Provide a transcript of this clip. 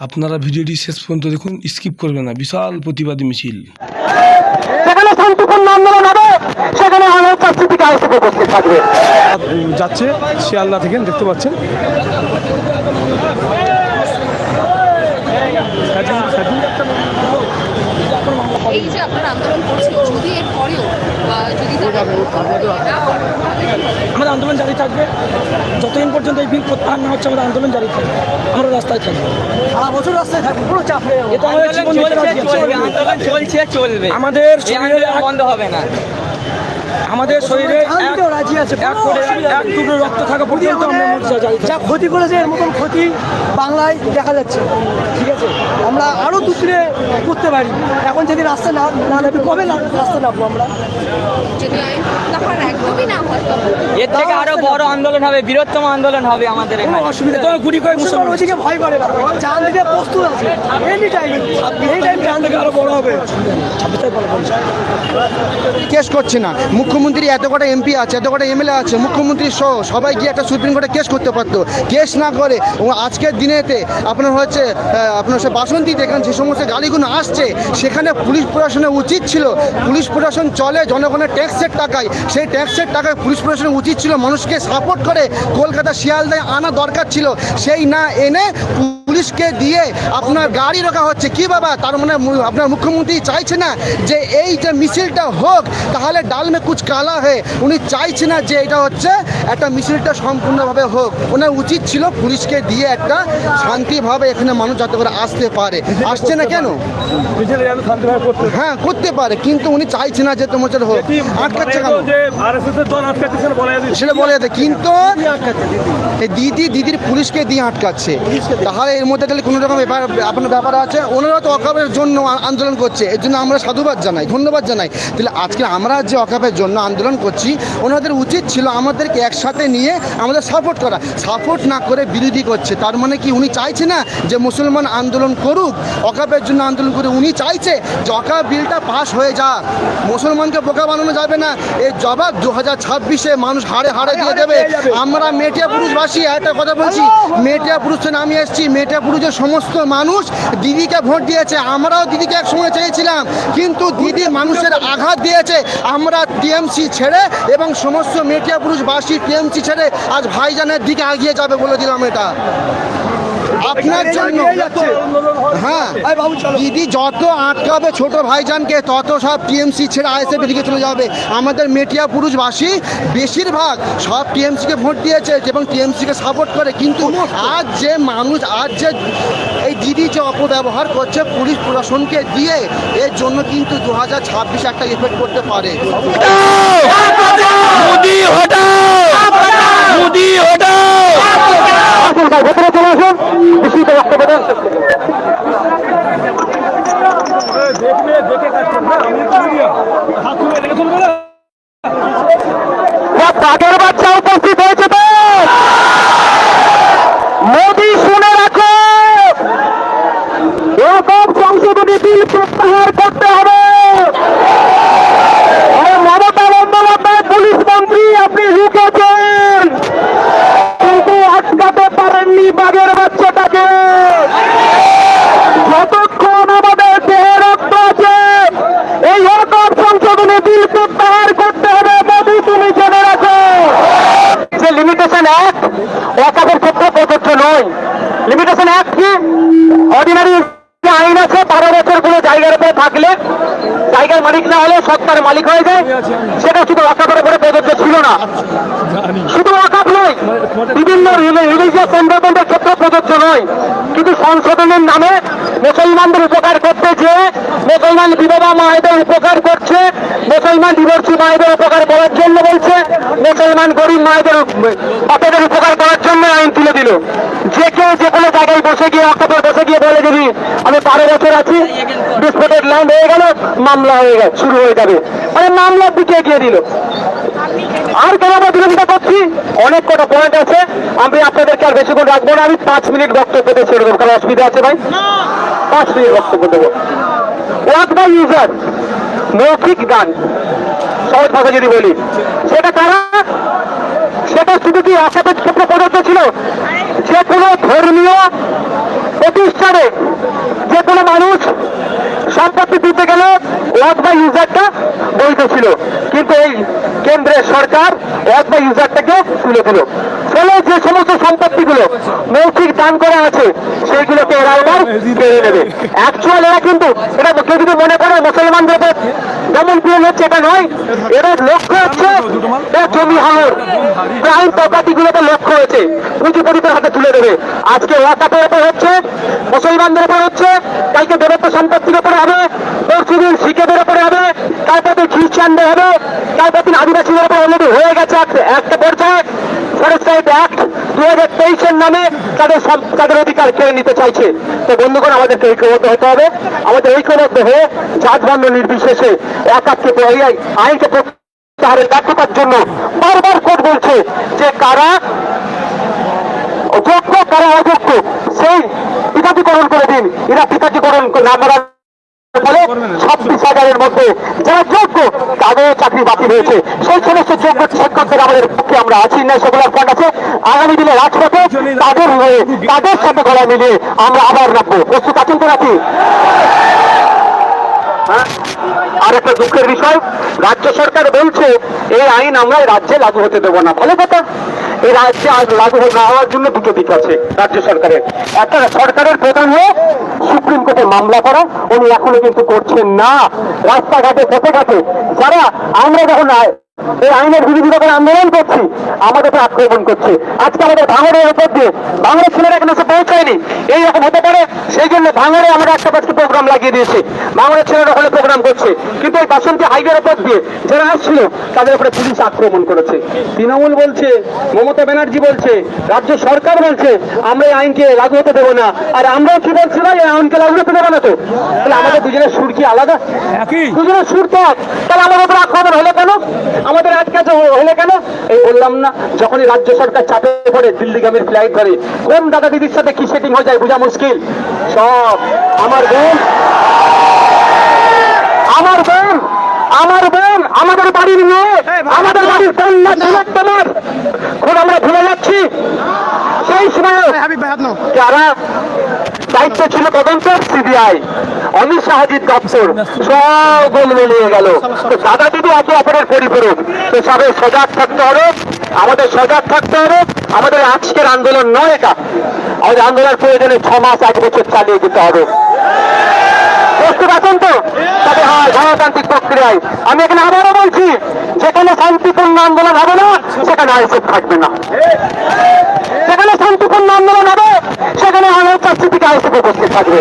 আপনারা ভিডিওটি শেষ পর্যন্ত দেখুন, স্কিপ করবেন না। বিশাল প্রতিবাদী মিছিল, সেখানে শান্তিপূর্ণ আন্দোলন হবে, সেখানে আমাদের চারদিকে আইসে উপস্থিত থাকবে। যাচ্ছে শিয়ালদা থেকে, দেখতে পাচ্ছেন। এই যে আপনারা আন্দোলন করছেন, যদি এর পরেও যদি আমাদের আন্দোলন জারি থাকবে যতদিন পর্যন্ত এই বিল প্রত্যাহার না হচ্ছে। আমাদের আন্দোলন জারি থাকবে, আমরা রাস্তায় থাকবো, সারা বছর রাস্তায় থাকবো, কোনো চাপ নেই। এটা আমাদের জীবন, আন্দোলন চলছে, চলবে, আমাদের শরীরে বন্ধ হবে না। আমাদের শরীরে রাজি আছে, এক টুকরো রক্ত থাকা পর্যন্ত আমরা মোর্চা জারি থাকবো। যা ক্ষতি করেছে এর মতন ক্ষতি বাংলায় দেখা যাচ্ছে, ঠিক আছে? আমরা আরো দুপুরে করতে পারি। এখন যদি রাস্তা না নামবে, কবে রাস্তা নামবো আমরা? যদি আইন প্রত্যাহার একদমই না হয়, এর থেকে আরো বড় আন্দোলন হবে, বৃহত্তম আন্দোলন হবে আমাদের এখানে। অসুবিধা তো গুড়ি করে মুসলমান ওদিকে ভয় করে না, জান দিতে প্রস্তুত আছে এনি টাইম। এই টাইম জান দিতে আরো বড় হবে। কেস করছে না, মুখ্যমন্ত্রী এত কটা এমপি আছে, এত কটা এমএলএ আছে, মুখ্যমন্ত্রী সহ সবাই গিয়ে একটা সুপ্রিম কোর্টে কেস করতে পারতো। কেস না করে আজকের দিনেতে আপনার হচ্ছে আপনার সে বাসন্তীতে এখানে যে সমস্ত গাড়িগুলো আসছে, সেখানে পুলিশ প্রশাসনের উচিত ছিল, পুলিশ প্রশাসন চলে জনগণের ট্যাক্সের টাকায়, সেই ট্যাক্সের টাকায় পুলিশ প্রশাসনের উচিত ছিল মানুষকে সাপোর্ট করে কলকাতা শিয়ালদায় আনা দরকার ছিল। সেই না এনে পুলিশকে দিয়ে আপনার গাড়ি রাখা হচ্ছে। কি বাবা, তার মানে আপনার মুখ্যমন্ত্রী চাইছে না যে এই যে মিছিলটা হোক, তাহলে ডাল মে কুচ কালা হয়। উনি চাইছে না যে এটা হচ্ছে একটা মিছিলটা সম্পূর্ণভাবে হোক। ওনার উচিত ছিল পুলিশকে দিয়ে একটা শান্তিভাবে এখানে মানুষ যাতে করে আসতে পারে। আসছে না কেন? হ্যাঁ, করতে পারে, কিন্তু উনি চাইছে না যে তোমার হোক, আটকাচ্ছে কেন সেটা বলে যেতে। কিন্তু দিদির পুলিশকে দিয়ে আটকাচ্ছে, তাহলে এর মধ্যে তাহলে কোনো রকম আপনার ব্যাপার আছে। ওনারা তো অকাপের জন্য আন্দোলন করছে, এর জন্য আমরা সাধুবাদ জানাই, ধন্যবাদ জানাই। তাহলে আজকে আমরা যে অকাপের জন্য আন্দোলন করছি, ওনাদের উচিত ছিল আমাদেরকে একসাথে নিয়ে আমাদের সাপোর্ট করা। সাপোর্ট না করে বিরোধী করছে, তার মানে কি উনি চাইছে না যে মুসলমান আন্দোলন করুক, অকাপের জন্য আন্দোলন করে। উনি চাইছে যে অকাপ বিলটা পাস হয়ে যাক, মুসলমানকে বোকা বানানো যাবে না। এই জবাব 2026-এ মানুষ হাড়ে হাড়ে দিয়ে দেবে। আমরা মেটিয়া পুরুষবাসী একটা কথা বলছি, মেটিয়া পুরুষে নামিয়ে এসেছি। মেটিয়া পুরুষের সমস্ত মানুষ দিদিকে ভোট দিয়েছে, আমরাও দিদিকে একসময় চেয়েছিলাম, কিন্তু দিদি মানুষের আঘাত দিয়েছে। আমরা টিএমসি ছেড়ে এবং সমস্ত মেটিয়া পুরুষবাসী টিএমসি ছেড়ে আজ ভাইজানের দিকে এগিয়ে যাবে বলে দিলাম এটা আপনার জন্য। হ্যাঁ, দিদি যত আটকাবে ছোট ভাইজানকে, তত সব টিএমসি ছেড়ে আইএসএফের দিকে চলে যাবে। আমাদের মেটিয়া পুরুষবাসী বেশিরভাগ সব টিএমসিকে ভোট দিয়েছে এবং টিএমসিকে সাপোর্ট করে। কিন্তু আজ যে মানুষ, আজ যে এই দিদি যে অপব্যবহার করছে পুলিশ প্রশাসনকে দিয়ে, এর জন্য কিন্তু 2026 একটা এফেক্ট করতে পারে। মোদি হটাও, মোদি হটাও। ভেতরে চলে আসুন, বিস্তৃত বক্তব্য দেন। বাঘের বাচ্চা উপস্থিত হয়েছে তো, মোদি শুনে রাখো, এরকম সংশোধনী বিল প্রত্যাহার করতে হবে। মমতা বন্দ্যোপাধ্যায় পুলিশ মন্ত্রী, আপনি রুখেছেন কিন্তু আটকাতে পারেননি বাঘের বাচ্চাটাকে। যতক্ষণ আমাদের দেহে রক্ত আছে, এই অকাপ সংশোধনী বিল প্রত্যাহার করতে হবে। মোদি তুমি জেনে রাখো যে লিমিটেশন অ্যাক্ট অকাপের ক্ষেত্রে প্রযোজ্য নয়। লিমিটেশন অ্যাক্ট কি? অর্ডিনারি আইন আছে, 12 বছর কোনো জায়গার উপরে থাকলে, জায়গার মালিক না হলে সত্তার মালিক হয়ে যায়, সেটা শুধু ওয়াকাফের উপরে প্রযোজ্য ছিল না। শুধু ওয়াকাফ নয়, বিভিন্ন রিলিজিয়াস এনভায়রনমেন্টের ক্ষেত্রে প্রযোজ্য নয়। কিন্তু সংশোধনের নামে মুসলমানদের উপকার করতে যে, মুসলমান বিধবা মায়েদের উপকার করছে, মুসলমান ডিভোর্সি মায়েদের উপকার করার জন্য বলছে, মুসলমান গরিব মায়েদের বাপেদের উপকার করার জন্য আইন তুলে দিল। যে কেউ যে কোনো জায়গায় বসে গিয়ে, ওয়াকাফে বসে গিয়ে বলে দিবি আমি 12 বছর আছি, ডিসপুটেড ল্যান্ড হয়ে গেল, মামলা হয়ে গেল, শুরু হয়ে যাবে, মানে মামলার দিকে এগিয়ে দিল। আর কেন আমরা বিরোধিতা করছি? অনেক কটা পয়েন্ট আছে, আমি আপনাদেরকে আর বেশিক্ষণ রাখবো না। আমি 5 মিনিট বক্তব্য দিয়ে ছেড়ে দেবো, কারণ অসুবিধা আছে ভাই। 5 মিনিট বক্তব্য দেবো। ওয়াক বাই ইউজার, মৌখিক গান, সহজ ভাষা যদি বলি, সেটা কারা? সেটা শুধু কি আশাপের ক্ষেত্রে প্রযোজ্য ছিল? যে কোনো ধর্মীয় প্রতিষ্ঠানে যে কোনো মানুষ সম্পত্তি দিতে গেলে ওয়ার্ড বাই ইউজারটা বৈধ ছিল, কিন্তু এই কেন্দ্রের সরকার ওয়ার্ড বাই ইউজারটাকে তুলে দিল। ফলে যে সমস্ত সম্পত্তিগুলো মৌখিক দান করা আছে সেইগুলোকে এরা এবার কেড়ে নেবে। অ্যাকচুয়াল এরা কিন্তু এটা কেউ যদি মনে করে মুসলমানদের উপর যেমন প্রিয় হচ্ছে, এটা নয়। এদের লক্ষ্য হচ্ছে জমি হামর আইন প্রপার্টিগুলোতে লক্ষ্য হয়েছে পুঁজিপতিদের হাতে তুলে দেবে। আজকে ওয়াকাফের উপর হচ্ছে, মুসলমানদের উপর হচ্ছে, কালকে দেবত্ব সম্পত্তির উপরে হবে, পরশুদিন শিখেদের উপরে হবে, তারপর খ্রিস্টানদের হবে, তারপর আদিবাসীদের উপর অলরেডি হয়ে গেছে একটা পর্যায়ে। ফরেস্ট রাইট অ্যাক্ট 2023-এর নামে তাদের অধিকার কেড়ে নিতে চাইছে। তো বন্ধুগণ, আমাদেরকে ঐক্যবদ্ধ হতে হবে। আমাদের ঐক্যবদ্ধ হয়ে জাত বর্ণ নির্বিশেষে ওয়াকাফকে আইনকে প্রত্যাহারের ব্যর্থতার জন্য বারবার কোর্ট বলছে যে কারা যোগ্য কারা অযোগ্য সেই পিতাটিকরণ করে দিন। এরা পিতাটিকরণ না করার ফলে 26,000-এর মধ্যে যারা যোগ্য তাদের চাকরি বাতিল হয়েছে। সেই সমস্ত যোগ্য শিক্ষকদের আমাদের পক্ষে আমরা আছি না, সেগুলোর ফান্ড আছে। আগামী দিনে রাজপথে তাদের হয়ে তাদের সাথে গলা মিলিয়ে আমরা আবার রাখবো। প্রস্তুত আছেন তো নাকি? আর একটা দুঃখের বিষয়, রাজ্য সরকার বলছে এই আইন আমরা রাজ্যে লাগু হতে দেবো না। ভালো কথা, এই রাজ্যে আজ লাগু না হওয়ার জন্য দুটো দিক আছে রাজ্য সরকারের। একটা, সরকারের প্রধান হয়ে সুপ্রিম কোর্টে মামলা করা, উনি এখনো কিন্তু করছেন না। রাস্তাঘাটে পথে ঘাটে যারা আমরা যখন এই আইনের বিরোধিতা করে আন্দোলন করছি, আমাদের উপর আক্রমণ করছে। আজকে আমাদের ভাঙড়ের উপর দিয়ে ভাঙড়ের ছেলেরা এখানে এসে পৌঁছায়নি, এইরকম হতে পারে। সেই জন্য ভাঙড়ে আমরা একটা প্রোগ্রাম লাগিয়ে দিয়েছি, ভাঙড়ের ছেলেরা ওখানে প্রোগ্রাম করছে। কিন্তু এই বাসন্তী হাইওয়ের উপর দিয়ে যারা আসছিল তাদের উপরে পুলিশ আক্রমণ করেছে। তৃণমূল বলছে, মমতা ব্যানার্জি বলছে, রাজ্য সরকার বলছে আমরা এই আইনকে লাগু হতে দেবো না। আর আমরাও কি বলছি না, এই আইনকে লাগু হতে দেবো না। তো তাহলে আমাদের দুজনের সুর কি আলাদা? দুজনের সুর তো এক। তাহলে আমাদের উপর আক্রমণ হলো কেন? আমাদের আজকে হলে কেন? এই বললাম না, যখনই রাজ্য সরকার চাপে পড়ে দিল্লিগামীর ফ্লাইট ধরে, কোন দাদা দিদির সাথে কি সেটিং হয়ে যায় বোঝা মুশকিল। সব আমার বোন, আমার বোন, আমার বোন, আমাদের বাড়ির মেয়ে, আমাদের বাড়ির কন্যা ছিলেন তোমার। এখন আমরা ভুলে যাচ্ছি সেই সময় যারা দায়িত্ব ছিল তদন্তের সিবিআই, অমিত শাহজির দপ্তর, সব গোল মিলিয়ে গেল। তো দাদা দিদি একে অপরের পরিপূরক। তো সবাই সজাগ থাকতে হবে, আমাদের সজাগ থাকতে হবে। আমাদের আজকের আন্দোলন নয় এটা, আমাদের আন্দোলন প্রয়োজনে 6 মাস 1 বছর চালিয়ে যেতে হবে। প্রস্তুত আছেন তো? তবে হয় গণতান্ত্রিক প্রক্রিয়ায়। আমি এখানে আবারও বলছি, যেখানে শান্তিপূর্ণ আন্দোলন হবে না সেখানে আইএসএফ থাকবে না। যেখানে শান্তিপূর্ণ আন্দোলন হবে সেখানে আইএসএফ উপস্থিত থাকবে।